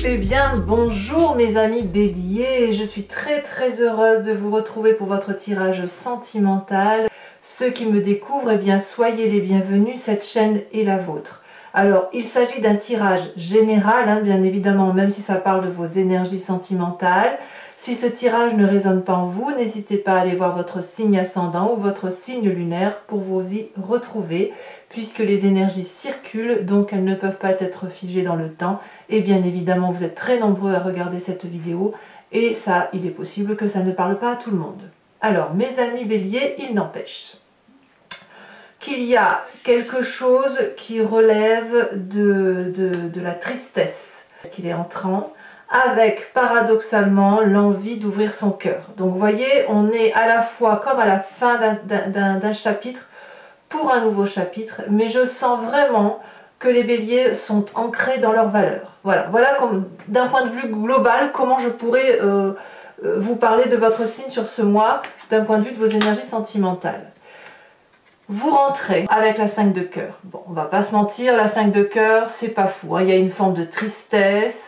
Eh bien, bonjour mes amis béliers, je suis très heureuse de vous retrouver pour votre tirage sentimental. Ceux qui me découvrent, eh bien, soyez les bienvenus, cette chaîne est la vôtre. Alors, il s'agit d'un tirage général, hein, bien évidemment, même si ça parle de vos énergies sentimentales. Si ce tirage ne résonne pas en vous, n'hésitez pas à aller voir votre signe ascendant ou votre signe lunaire pour vous y retrouver, puisque les énergies circulent, donc elles ne peuvent pas être figées dans le temps. Et bien évidemment, vous êtes très nombreux à regarder cette vidéo, et ça, il est possible que ça ne parle pas à tout le monde. Alors, mes amis béliers, il n'empêche qu'il y a quelque chose qui relève de la tristesse qu'il est entrant, avec paradoxalement l'envie d'ouvrir son cœur. Donc vous voyez, on est à la fois comme à la fin d'un chapitre pour un nouveau chapitre, mais je sens vraiment que les béliers sont ancrés dans leurs valeurs. Voilà comme d'un point de vue global, comment je pourrais vous parler de votre signe sur ce mois, d'un point de vue de vos énergies sentimentales. Vous rentrez avec la 5 de cœur. Bon, on va pas se mentir, la 5 de cœur, c'est pas fou, hein. Il y a une forme de tristesse.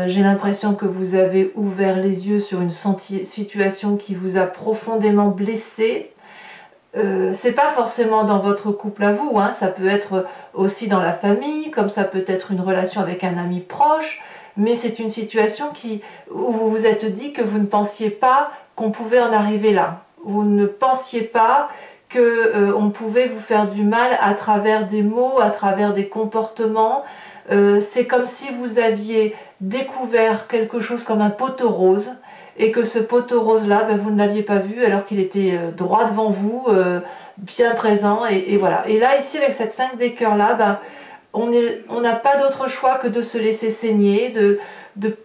J'ai l'impression que vous avez ouvert les yeux sur une situation qui vous a profondément blessé. C'est pas forcément dans votre couple à vous, hein. Ça peut être aussi dans la famille, comme ça peut être une relation avec un ami proche, mais c'est une situation où vous vous êtes dit que vous ne pensiez pas qu'on pouvait en arriver là. Vous ne pensiez pas qu'on pouvait vous faire du mal à travers des mots, à travers des comportements. C'est comme si vous aviez découvert quelque chose comme un poteau rose et que ce poteau rose là, vous ne l'aviez pas vu alors qu'il était droit devant vous, bien présent, et voilà. Et là ici avec cette 5 des cœurs là, on n'a pas d'autre choix que de se laisser saigner, de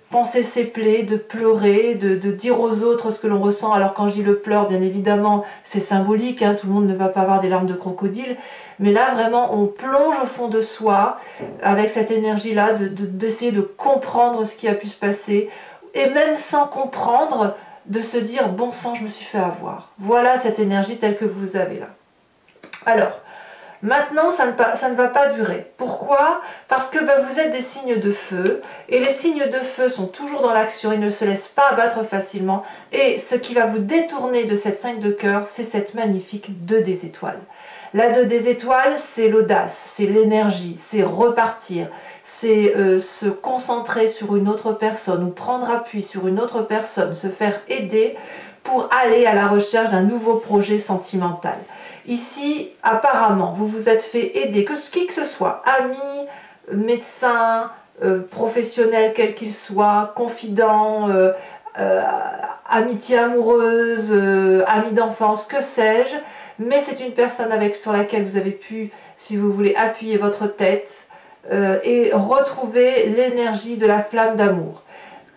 penser ses plaies, de pleurer, de dire aux autres ce que l'on ressent. Alors quand je dis le pleur, bien évidemment, c'est symbolique, hein, tout le monde ne va pas avoir des larmes de crocodile, mais là vraiment on plonge au fond de soi avec cette énergie-là, d'essayer de comprendre ce qui a pu se passer, et même sans comprendre, de se dire bon sang, je me suis fait avoir. Voilà cette énergie telle que vous avez là. Alors, maintenant, ça ne va pas durer. Pourquoi? Parce que vous êtes des signes de feu, et les signes de feu sont toujours dans l'action, ils ne se laissent pas abattre facilement, et ce qui va vous détourner de cette 5 de cœur, c'est cette magnifique 2 des étoiles. La 2 des étoiles, c'est l'audace, c'est l'énergie, c'est repartir, c'est se concentrer sur une autre personne, ou prendre appui sur une autre personne, se faire aider pour aller à la recherche d'un nouveau projet sentimental. Ici, apparemment, vous vous êtes fait aider, qui que ce soit, amis, médecins, professionnels quels qu'ils soient, confidents, amitié amoureuse, amis d'enfance, que sais-je, mais c'est une personne sur laquelle vous avez pu, si vous voulez, appuyer votre tête et retrouver l'énergie de la flamme d'amour.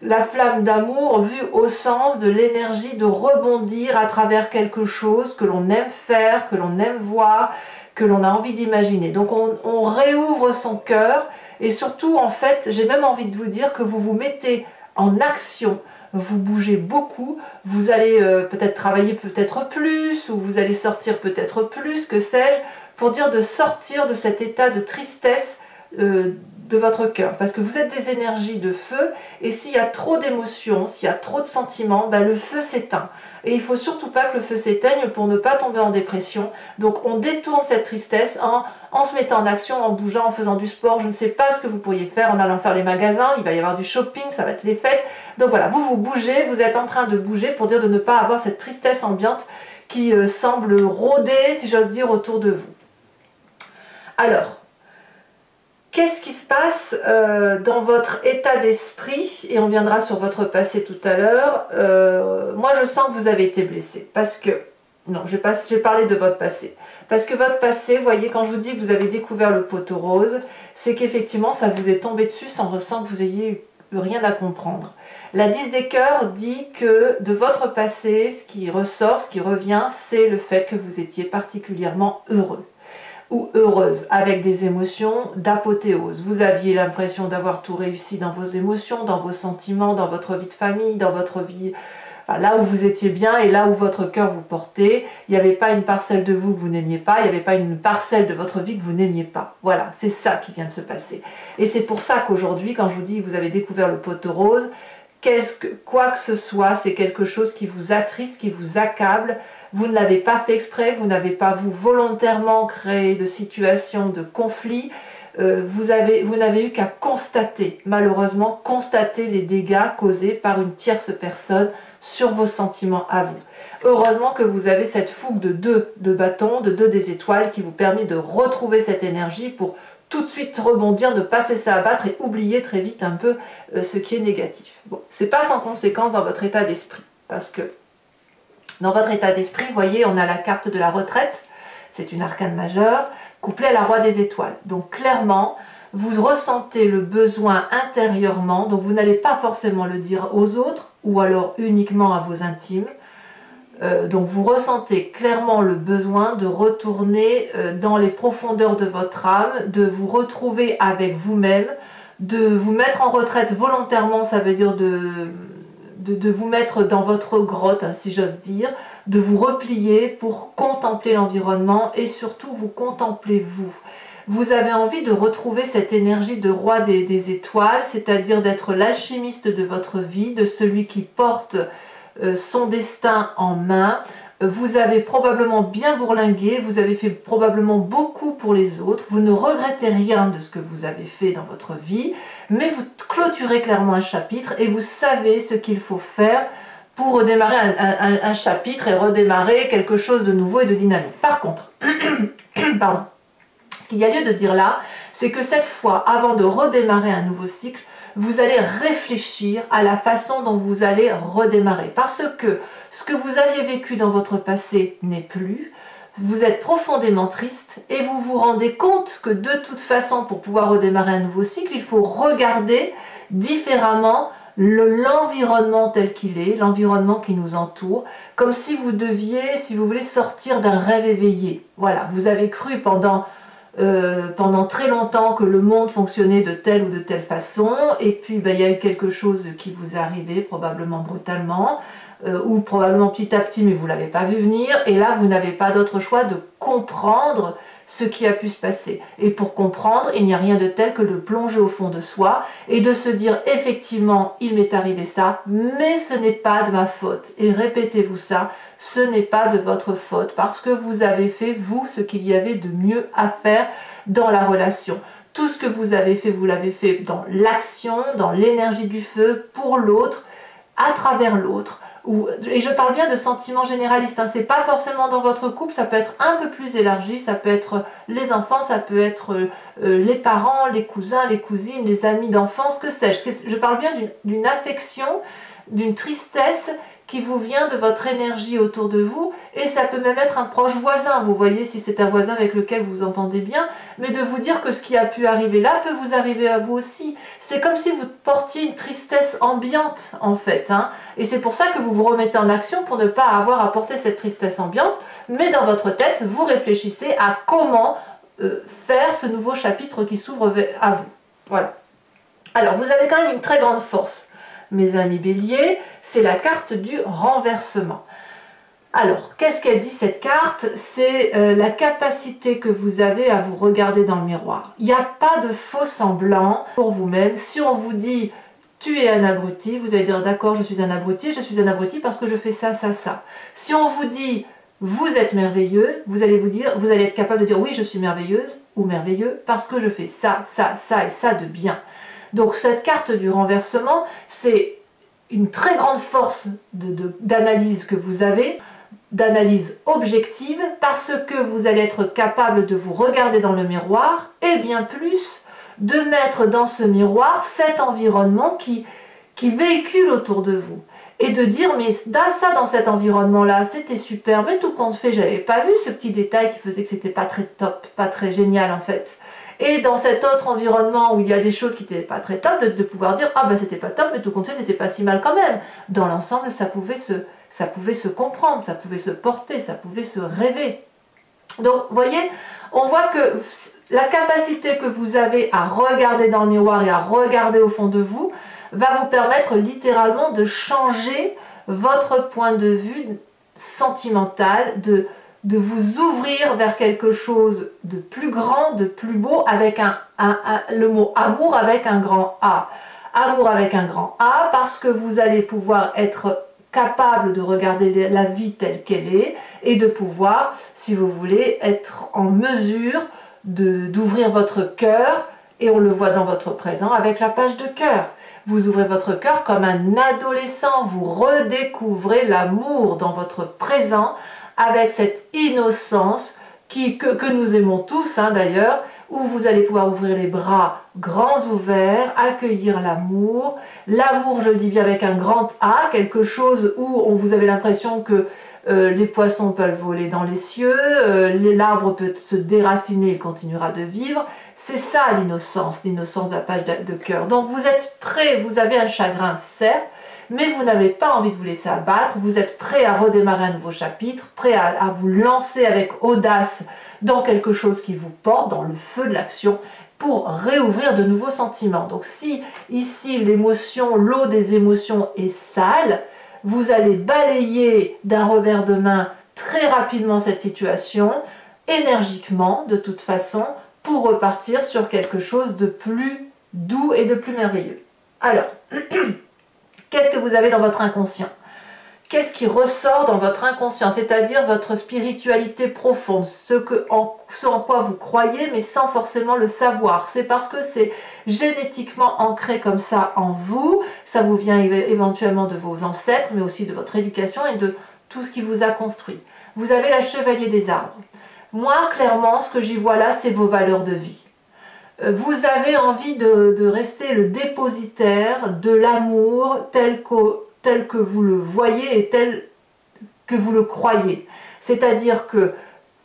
La flamme d'amour vue au sens de l'énergie de rebondir à travers quelque chose que l'on aime faire, que l'on aime voir, que l'on a envie d'imaginer. Donc on réouvre son cœur, et surtout en fait j'ai même envie de vous dire que vous vous mettez en action, vous bougez beaucoup, vous allez peut-être travailler peut-être plus, ou vous allez sortir peut-être plus, que sais-je, pour dire de sortir de cet état de tristesse de votre cœur, parce que vous êtes des énergies de feu, et s'il y a trop d'émotions, s'il y a trop de sentiments, le feu s'éteint, et il ne faut surtout pas que le feu s'éteigne pour ne pas tomber en dépression. Donc on détourne cette tristesse en se mettant en action, en bougeant, en faisant du sport, je ne sais pas ce que vous pourriez faire, en allant faire les magasins, il va y avoir du shopping, ça va être les fêtes. Donc voilà, vous bougez, vous êtes en train de bouger pour dire de ne pas avoir cette tristesse ambiante qui semble rôder, si j'ose dire, autour de vous. Alors, qu'est-ce qui se passe dans votre état d'esprit? Et on viendra sur votre passé tout à l'heure. Moi, je sens que vous avez été blessé. Parce que, non, j'ai parlé de votre passé. Parce que votre passé, vous voyez, quand je vous dis que vous avez découvert le poteau rose, c'est qu'effectivement, ça vous est tombé dessus sans que vous ayez eu rien à comprendre. La 10 des cœurs dit que de votre passé, ce qui ressort, ce qui revient, c'est le fait que vous étiez particulièrement heureux ou heureuse, avec des émotions d'apothéose. Vous aviez l'impression d'avoir tout réussi dans vos émotions, dans vos sentiments, dans votre vie de famille, dans votre vie enfin, là où vous étiez bien et là où votre cœur vous portait. Il n'y avait pas une parcelle de vous que vous n'aimiez pas, il n'y avait pas une parcelle de votre vie que vous n'aimiez pas. Voilà, c'est ça qui vient de se passer. Et c'est pour ça qu'aujourd'hui, quand je vous dis que vous avez découvert le pot rose, quoi que ce soit, c'est quelque chose qui vous attriste, qui vous accable. Vous ne l'avez pas fait exprès, vous n'avez pas vous volontairement créé de situation de conflit. Vous n'avez eu qu'à constater, malheureusement, constater les dégâts causés par une tierce personne sur vos sentiments à vous. Heureusement que vous avez cette fougue de 2 de bâton, de 2 des étoiles qui vous permet de retrouver cette énergie pour tout de suite rebondir, ne pas se laisser abattre et oublier très vite un peu ce qui est négatif. Bon, c'est pas sans conséquence dans votre état d'esprit, parce que dans votre état d'esprit, vous voyez, on a la carte de la retraite, c'est une arcane majeure, couplée à la roi des étoiles. Donc clairement, vous ressentez le besoin intérieurement, donc vous n'allez pas forcément le dire aux autres, ou alors uniquement à vos intimes. Donc vous ressentez clairement le besoin de retourner dans les profondeurs de votre âme, de vous retrouver avec vous-même, de vous mettre en retraite volontairement, ça veut dire de vous mettre dans votre grotte, hein, si j'ose dire, de vous replier pour contempler l'environnement et surtout vous contempler vous. Vous avez envie de retrouver cette énergie de roi des étoiles, c'est-à-dire d'être l'alchimiste de votre vie, de celui qui porte son destin en main. Vous avez probablement bien bourlingué, vous avez fait probablement beaucoup pour les autres, vous ne regrettez rien de ce que vous avez fait dans votre vie, mais vous clôturez clairement un chapitre et vous savez ce qu'il faut faire pour redémarrer un chapitre et redémarrer quelque chose de nouveau et de dynamique. Par contre, pardon, ce qu'il y a lieu de dire là, c'est que cette fois, avant de redémarrer un nouveau cycle, vous allez réfléchir à la façon dont vous allez redémarrer. Parce que ce que vous aviez vécu dans votre passé n'est plus. Vous êtes profondément triste et vous vous rendez compte que de toute façon, pour pouvoir redémarrer un nouveau cycle, il faut regarder différemment l'environnement tel qu'il est, l'environnement qui nous entoure, comme si vous deviez, si vous voulez, sortir d'un rêve éveillé. Voilà, vous avez cru pendant très longtemps que le monde fonctionnait de telle ou de telle façon, et puis il y a eu quelque chose qui vous est arrivé, probablement brutalement, ou probablement petit à petit, mais vous ne l'avez pas vu venir, et là vous n'avez pas d'autre choix de comprendre ce qui a pu se passer. Et pour comprendre, il n'y a rien de tel que de plonger au fond de soi, et de se dire effectivement, il m'est arrivé ça, mais ce n'est pas de ma faute. Et répétez-vous ça, ce n'est pas de votre faute, parce que vous avez fait, vous, ce qu'il y avait de mieux à faire dans la relation. Tout ce que vous avez fait, vous l'avez fait dans l'action, dans l'énergie du feu, pour l'autre, à travers l'autre. Et je parle bien de sentiments généralistes, hein. C'est pas forcément dans votre couple, ça peut être un peu plus élargi, ça peut être les enfants, ça peut être les parents, les cousins, les cousines, les amis d'enfance, que sais-je. Je parle bien d'une affection, d'une tristesse qui vous vient de votre énergie autour de vous, et ça peut même être un proche voisin, vous voyez, si c'est un voisin avec lequel vous vous entendez bien, mais de vous dire que ce qui a pu arriver là peut vous arriver à vous aussi. C'est comme si vous portiez une tristesse ambiante en fait, hein. Et c'est pour ça que vous vous remettez en action pour ne pas avoir à porter cette tristesse ambiante, mais dans votre tête, vous réfléchissez à comment faire ce nouveau chapitre qui s'ouvre à vous. Voilà. Alors, vous avez quand même une très grande force, mes amis béliers, c'est la carte du renversement. Alors, qu'est-ce qu'elle dit cette carte? C'est la capacité que vous avez à vous regarder dans le miroir. Il n'y a pas de faux semblant pour vous-même. Si on vous dit « tu es un abruti », vous allez dire « d'accord, je suis un abruti parce que je fais ça, ça, ça ». Si on vous dit « vous êtes merveilleux », vous allez être capable de dire « oui, je suis merveilleuse » ou « merveilleux parce que je fais ça, ça, ça et ça de bien ». Donc cette carte du renversement, c'est une très grande force d'analyse que vous avez, d'analyse objective, parce que vous allez être capable de vous regarder dans le miroir, et bien plus, de mettre dans ce miroir cet environnement qui véhicule autour de vous. Et de dire, mais ça dans cet environnement-là, c'était super, mais tout compte fait, j'avais pas vu ce petit détail qui faisait que c'était pas très top, pas très génial en fait. Et dans cet autre environnement où il y a des choses qui n'étaient pas très top, de pouvoir dire « Ah ben c'était pas top, mais tout compte fait, c'était pas si mal quand même ». Dans l'ensemble, ça pouvait se comprendre, ça pouvait se porter, ça pouvait se rêver. Donc, vous voyez, on voit que la capacité que vous avez à regarder dans le miroir et à regarder au fond de vous va vous permettre littéralement de changer votre point de vue sentimental, de vous ouvrir vers quelque chose de plus grand, de plus beau, avec le mot amour avec un grand A. Amour avec un grand A, parce que vous allez pouvoir être capable de regarder la vie telle qu'elle est et de pouvoir, si vous voulez, être en mesure d'ouvrir votre cœur, et on le voit dans votre présent avec la page de cœur. Vous ouvrez votre cœur comme un adolescent, vous redécouvrez l'amour dans votre présent avec cette innocence que nous aimons tous d'ailleurs, où vous allez pouvoir ouvrir les bras grands ouverts, accueillir l'amour. L'amour, je le dis bien avec un grand A, quelque chose où vous avez l'impression que les poissons peuvent voler dans les cieux, l'arbre peut se déraciner, il continuera de vivre. C'est ça l'innocence de la page de cœur. Donc vous êtes prêt, vous avez un chagrin certes, mais vous n'avez pas envie de vous laisser abattre, vous êtes prêt à redémarrer un nouveau chapitre, prêt à vous lancer avec audace dans quelque chose qui vous porte, dans le feu de l'action, pour réouvrir de nouveaux sentiments. Donc si ici l'émotion, l'eau des émotions est sale, vous allez balayer d'un revers de main très rapidement cette situation, énergiquement de toute façon, pour repartir sur quelque chose de plus doux et de plus merveilleux. Alors, qu'est-ce que vous avez dans votre inconscient? Qu'est-ce qui ressort dans votre inconscient? C'est-à-dire votre spiritualité profonde, ce en quoi vous croyez, mais sans forcément le savoir. C'est parce que c'est génétiquement ancré comme ça en vous. Ça vous vient éventuellement de vos ancêtres, mais aussi de votre éducation et de tout ce qui vous a construit. Vous avez la chevalier des arbres. Moi, clairement, ce que j'y vois là, c'est vos valeurs de vie. Vous avez envie de rester le dépositaire de l'amour tel que vous le voyez et tel que vous le croyez. C'est-à-dire que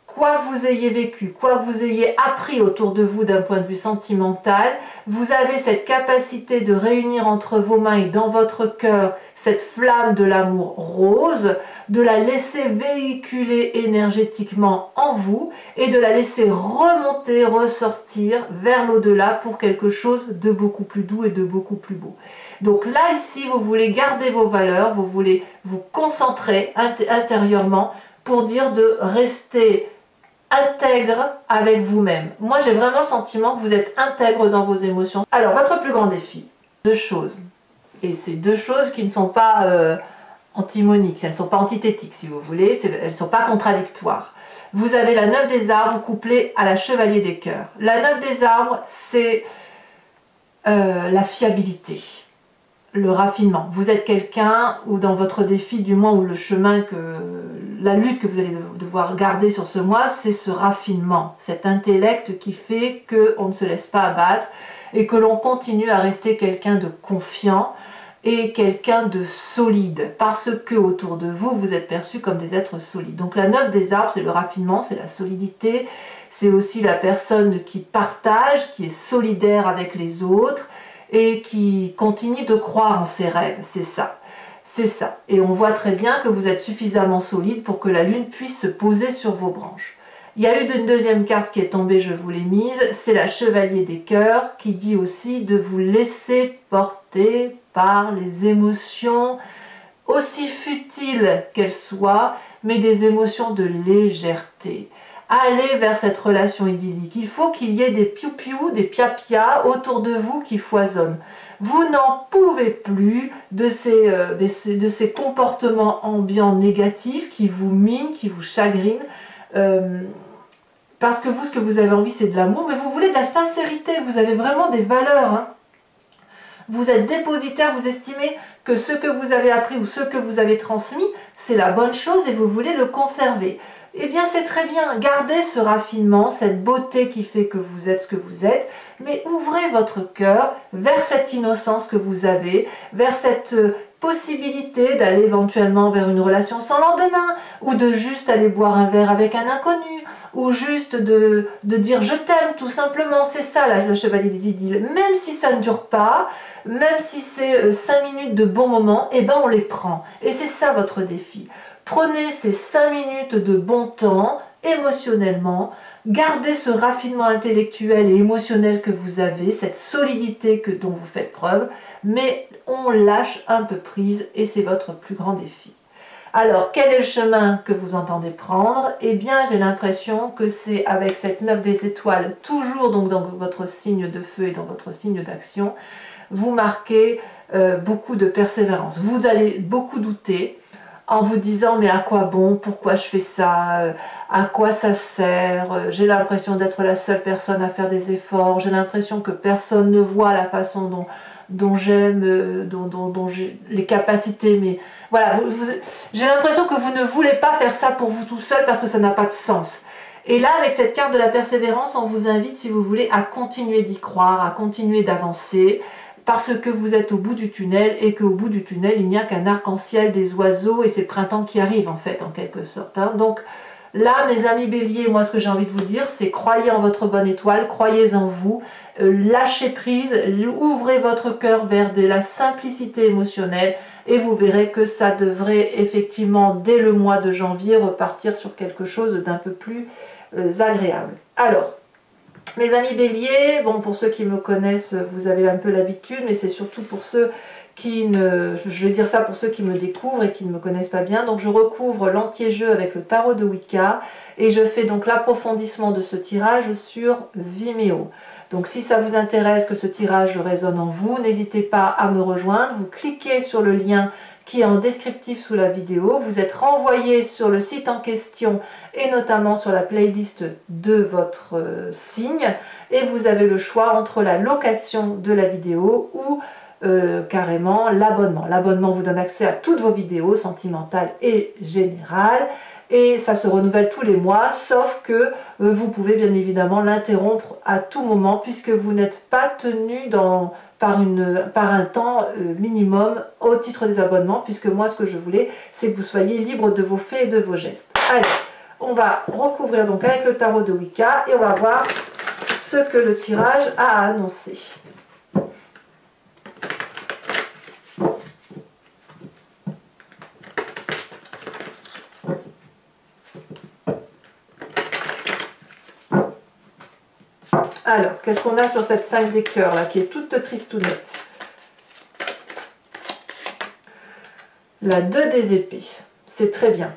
quoi que vous ayez vécu, quoi que vous ayez appris autour de vous d'un point de vue sentimental, vous avez cette capacité de réunir entre vos mains et dans votre cœur cette flamme de l'amour rose, de la laisser véhiculer énergétiquement en vous et de la laisser remonter, ressortir vers l'au-delà pour quelque chose de beaucoup plus doux et de beaucoup plus beau. Donc là, ici, vous voulez garder vos valeurs, vous voulez vous concentrer intérieurement pour dire de rester intègre avec vous-même. Moi, j'ai vraiment le sentiment que vous êtes intègre dans vos émotions. Alors, votre plus grand défi, deux choses. Et c'est deux choses qui ne sont pas antimoniques, elles ne sont pas antithétiques, si vous voulez, elles ne sont pas contradictoires. Vous avez la 9 des arbres couplée à la chevalier des cœurs. La 9 des arbres, c'est la fiabilité, le raffinement. Vous êtes quelqu'un, ou dans votre défi du mois, ou le chemin, la lutte que vous allez devoir garder sur ce mois, c'est ce raffinement, cet intellect qui fait qu'on ne se laisse pas abattre et que l'on continue à rester quelqu'un de confiant et quelqu'un de solide, parce que autour de vous, vous êtes perçus comme des êtres solides. Donc la 9 des arbres, c'est le raffinement, c'est la solidité, c'est aussi la personne qui partage, qui est solidaire avec les autres, et qui continue de croire en ses rêves, c'est ça. C'est ça. Et on voit très bien que vous êtes suffisamment solide pour que la lune puisse se poser sur vos branches. Il y a eu une deuxième carte qui est tombée, je vous l'ai mise, c'est la chevalier des cœurs qui dit aussi de vous laisser porter par les émotions, aussi futiles qu'elles soient, mais des émotions de légèreté. Allez vers cette relation idyllique. Il faut qu'il y ait des piou-piou, des pia-pia autour de vous qui foisonnent. Vous n'en pouvez plus de ces comportements ambiants négatifs qui vous minent, qui vous chagrinent. Parce que vous, ce que vous avez envie, c'est de l'amour, mais vous voulez de la sincérité. Vous avez vraiment des valeurs. Vous êtes dépositaire, vous estimez que ce que vous avez appris ou ce que vous avez transmis, c'est la bonne chose et vous voulez le conserver. Eh bien, c'est très bien, gardez ce raffinement, cette beauté qui fait que vous êtes ce que vous êtes, mais ouvrez votre cœur vers cette innocence que vous avez, vers cette possibilité d'aller éventuellement vers une relation sans lendemain, ou de juste aller boire un verre avec un inconnu, ou juste de dire je t'aime tout simplement, c'est ça là, le chevalier des idylles. Même si ça ne dure pas, même si c'est 5 minutes de bons moments, eh ben on les prend. Et c'est ça votre défi. Prenez ces 5 minutes de bon temps, émotionnellement, Gardez ce raffinement intellectuel et émotionnel que vous avez, cette solidité dont vous faites preuve, mais on lâche un peu prise et c'est votre plus grand défi. Alors, quel est le chemin que vous entendez prendre? Eh bien, j'ai l'impression que c'est avec cette 9 des étoiles, toujours donc dans votre signe de feu et dans votre signe d'action, vous marquez beaucoup de persévérance. Vous allez beaucoup douter en vous disant mais à quoi bon, pourquoi je fais ça, à quoi ça sert, j'ai l'impression d'être la seule personne à faire des efforts, j'ai l'impression que personne ne voit la façon dont j'aime, dont j'ai les capacités, mais voilà, j'ai l'impression que vous ne voulez pas faire ça pour vous tout seul parce que ça n'a pas de sens. Et là, avec cette carte de la persévérance, on vous invite, si vous voulez, à continuer d'y croire, à continuer d'avancer, parce que vous êtes au bout du tunnel et qu'au bout du tunnel, il n'y a qu'un arc-en-ciel des oiseaux et c'est le printemps qui arrive, en fait, en quelque sorte. Hein. Donc là, mes amis béliers, moi, ce que j'ai envie de vous dire, c'est croyez en votre bonne étoile, croyez en vous, lâchez prise, ouvrez votre cœur vers de la simplicité émotionnelle et vous verrez que ça devrait effectivement, dès le mois de janvier, repartir sur quelque chose d'un peu plus agréable. Alors, mes amis béliers, bon, pour ceux qui me connaissent, vous avez un peu l'habitude, mais c'est surtout pour ceux qui ne... Je vais dire ça pour ceux qui me découvrent et qui ne me connaissent pas bien. Donc je recouvre l'anti-jeu avec le tarot de Wicca et je fais donc l'approfondissement de ce tirage sur Vimeo. Donc si ça vous intéresse que ce tirage résonne en vous, n'hésitez pas à me rejoindre. Vous cliquez sur le lien qui est en descriptif sous la vidéo. Vous êtes renvoyé sur le site en question et notamment sur la playlist de votre signe. Et vous avez le choix entre la location de la vidéo ou carrément l'abonnement. L'abonnement vous donne accès à toutes vos vidéos sentimentales et générales. Et ça se renouvelle tous les mois, sauf que vous pouvez bien évidemment l'interrompre à tout moment puisque vous n'êtes pas tenu par un temps minimum au titre des abonnements, puisque moi ce que je voulais c'est que vous soyez libre de vos faits et de vos gestes. Allez, on va recouvrir donc avec le tarot de Wicca et on va voir ce que le tirage a annoncé. Alors, qu'est-ce qu'on a sur cette 5 des cœurs là, qui est toute tristounette? La 2 des épées, c'est très bien.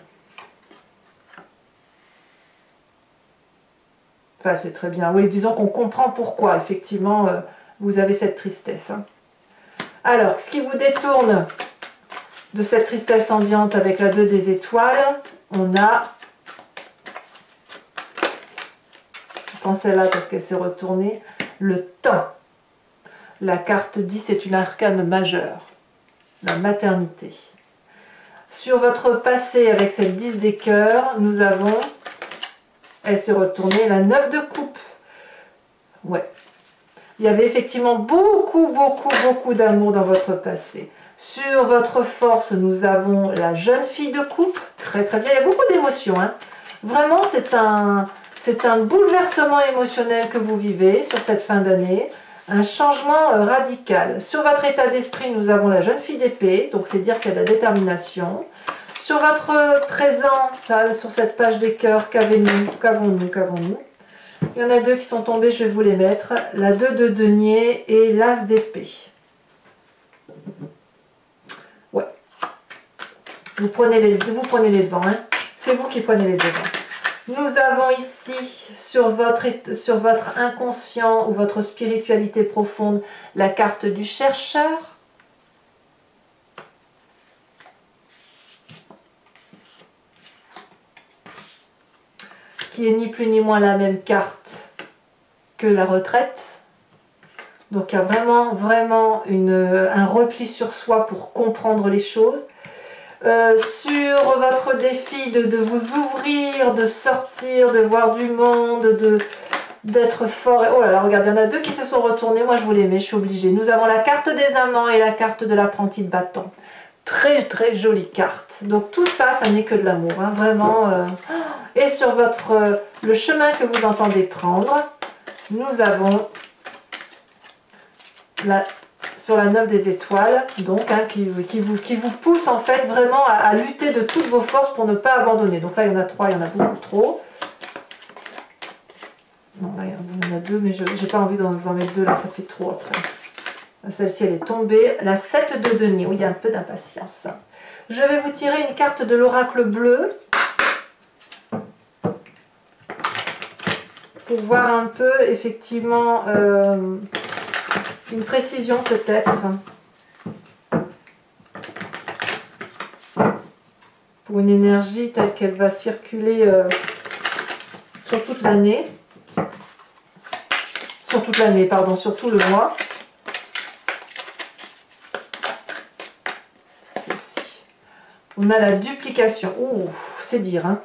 Enfin, c'est très bien. Oui, disons qu'on comprend pourquoi, effectivement, vous avez cette tristesse. Hein. Alors, ce qui vous détourne de cette tristesse ambiante avec la 2 des étoiles, on a... Je prends celle-là parce qu'elle s'est retournée. Le temps. La carte 10 est une arcane majeure. La maternité. Sur votre passé avec cette 10 des cœurs, nous avons, elle s'est retournée, la 9 de coupe. Ouais. Il y avait effectivement beaucoup d'amour dans votre passé. Sur votre force, nous avons la jeune fille de coupe. Très bien, il y a beaucoup d'émotions. Hein. Vraiment, c'est un bouleversement émotionnel que vous vivez sur cette fin d'année. Un changement radical. Sur votre état d'esprit, nous avons la jeune fille d'épée, donc c'est dire qu'il y a de la détermination. Sur votre présent, ça, sur cette page des cœurs, qu'avons-nous? Il y en a deux qui sont tombés, je vais vous les mettre. La 2 de denier et l'as d'épée. Ouais. Vous prenez les devants, hein. C'est vous qui prenez les devants. Nous avons ici, sur votre inconscient ou votre spiritualité profonde, la carte du chercheur. Qui est ni plus ni moins la même carte que la retraite. Donc il y a vraiment un repli sur soi pour comprendre les choses. Sur votre défi de vous ouvrir, de sortir, de voir du monde, d'être fort. Oh là là, regardez, il y en a deux qui se sont retournés. Moi, je vous les mets, je suis obligée. Nous avons la carte des amants et la carte de l'apprenti de bâton. Très jolie carte. Donc tout ça, ça n'est que de l'amour, hein, vraiment. Et sur le chemin que vous entendez prendre, nous avons sur la 9 des étoiles, donc hein, qui vous pousse en fait vraiment à lutter de toutes vos forces pour ne pas abandonner. Donc là il y en a 3, il y en a beaucoup trop. mettre 2, mais je n'ai pas envie d'en mettre 2 là, ça fait trop après. Celle-ci, elle est tombée. La 7 de denier, oui, il y a un peu d'impatience. Je vais vous tirer une carte de l'oracle bleu. Pour voir un peu, effectivement, une précision peut-être. Pour une énergie telle qu'elle va circuler sur toute l'année. Sur toute l'année, pardon, sur tout le mois. Ici. On a la duplication. Ouh, c'est dire, hein.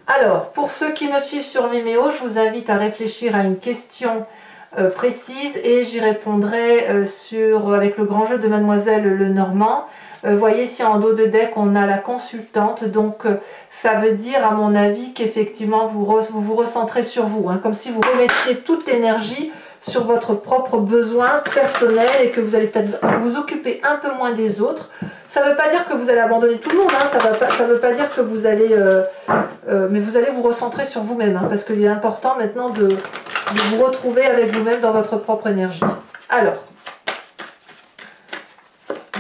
Alors, pour ceux qui me suivent sur Vimeo, je vous invite à réfléchir à une question précise et j'y répondrai avec le grand jeu de Mademoiselle Lenormand. Voyez ici en dos de deck, on a la consultante. Donc, ça veut dire, à mon avis, qu'effectivement, vous vous recentrez sur vous. Hein, comme si vous remettiez toute l'énergie sur votre propre besoin personnel et que vous allez peut-être vous occuper un peu moins des autres. Ça ne veut pas dire que vous allez abandonner tout le monde, hein, ça veut pas dire que vous allez... mais vous allez vous recentrer sur vous-même, hein, parce qu'il est important maintenant de vous retrouver avec vous-même dans votre propre énergie. Alors,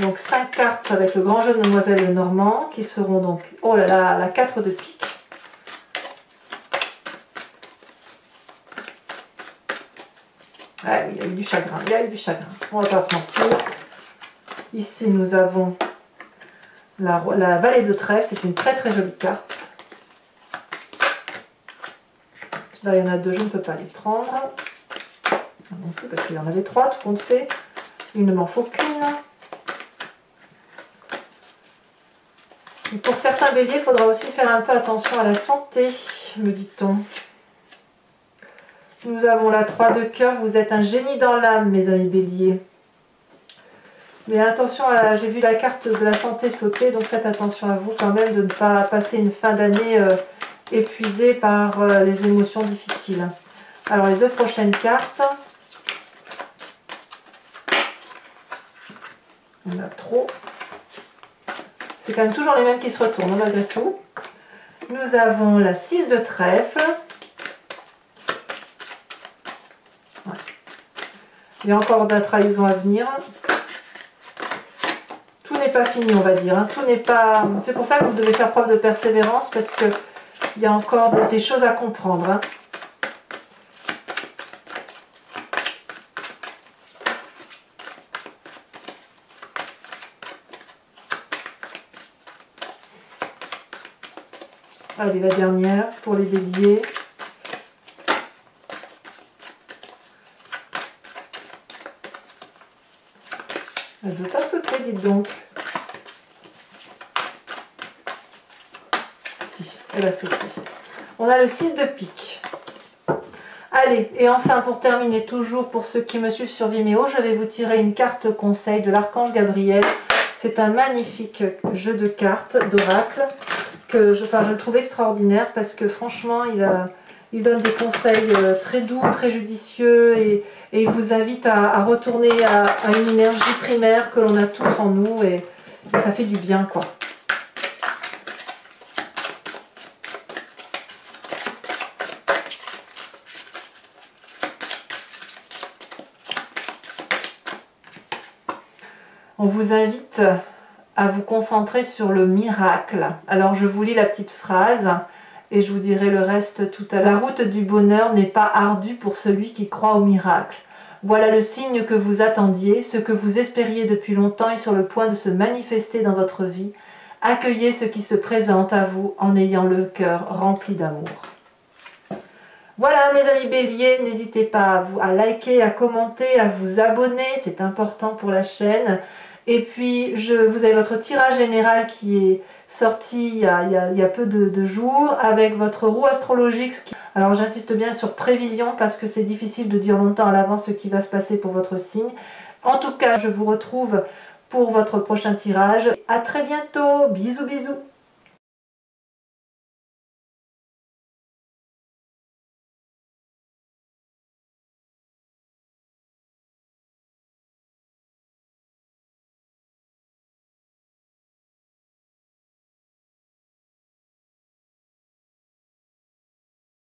donc 5 cartes avec le grand jeu de Mademoiselle Lenormand, qui seront donc, oh là là, la 4 de pique. Ah oui, il y a eu du chagrin, il y a eu du chagrin, on va pas se mentir. Ici, nous avons la vallée de trèfle, c'est une très très jolie carte. Là, il y en a 2, je ne peux pas les prendre. Non plus, parce qu'il y en avait 3, tout compte fait. Il ne m'en faut qu'une. Pour certains béliers, il faudra aussi faire un peu attention à la santé, me dit-on. Nous avons la 3 de cœur. Vous êtes un génie dans l'âme, mes amis béliers. Mais attention, j'ai vu la carte de la santé sauter, donc faites attention à vous quand même de ne pas passer une fin d'année épuisée par les émotions difficiles. Alors les 2 prochaines cartes. On a trop. C'est quand même toujours les mêmes qui se retournent malgré tout. Nous avons la 6 de trèfle. Ouais. Il y a encore de la trahison à venir. Tout n'est pas fini, on va dire. Hein. Tout n'est pas. C'est pour ça que vous devez faire preuve de persévérance parce que il y a encore des choses à comprendre. Hein. Allez, la dernière pour les béliers. Elle ne veut pas sauter, dites donc. Si, elle a sauté. On a le 6 de pique. Allez, et enfin pour terminer, toujours pour ceux qui me suivent sur Vimeo, je vais vous tirer une carte conseil de l'archange Gabriel. C'est un magnifique jeu de cartes, d'oracle, que je le trouve extraordinaire parce que franchement, il donne des conseils très doux, très judicieux et il vous invite à retourner à une énergie primaire que l'on a tous en nous et ça fait du bien, quoi. On vous invite à vous concentrer sur le miracle. Alors je vous lis la petite phrase et je vous dirai le reste tout à l'heure. La route du bonheur n'est pas ardue pour celui qui croit au miracle. Voilà le signe que vous attendiez, ce que vous espériez depuis longtemps est sur le point de se manifester dans votre vie. Accueillez ce qui se présente à vous en ayant le cœur rempli d'amour. Voilà mes amis béliers, n'hésitez pas à liker, à commenter, à vous abonner, c'est important pour la chaîne. Et puis, vous avez votre tirage général qui est sorti il y a peu de jours avec votre roue astrologique. Alors, j'insiste bien sur prévision parce que c'est difficile de dire longtemps à l'avance ce qui va se passer pour votre signe. En tout cas, je vous retrouve pour votre prochain tirage. À très bientôt. Bisous, bisous.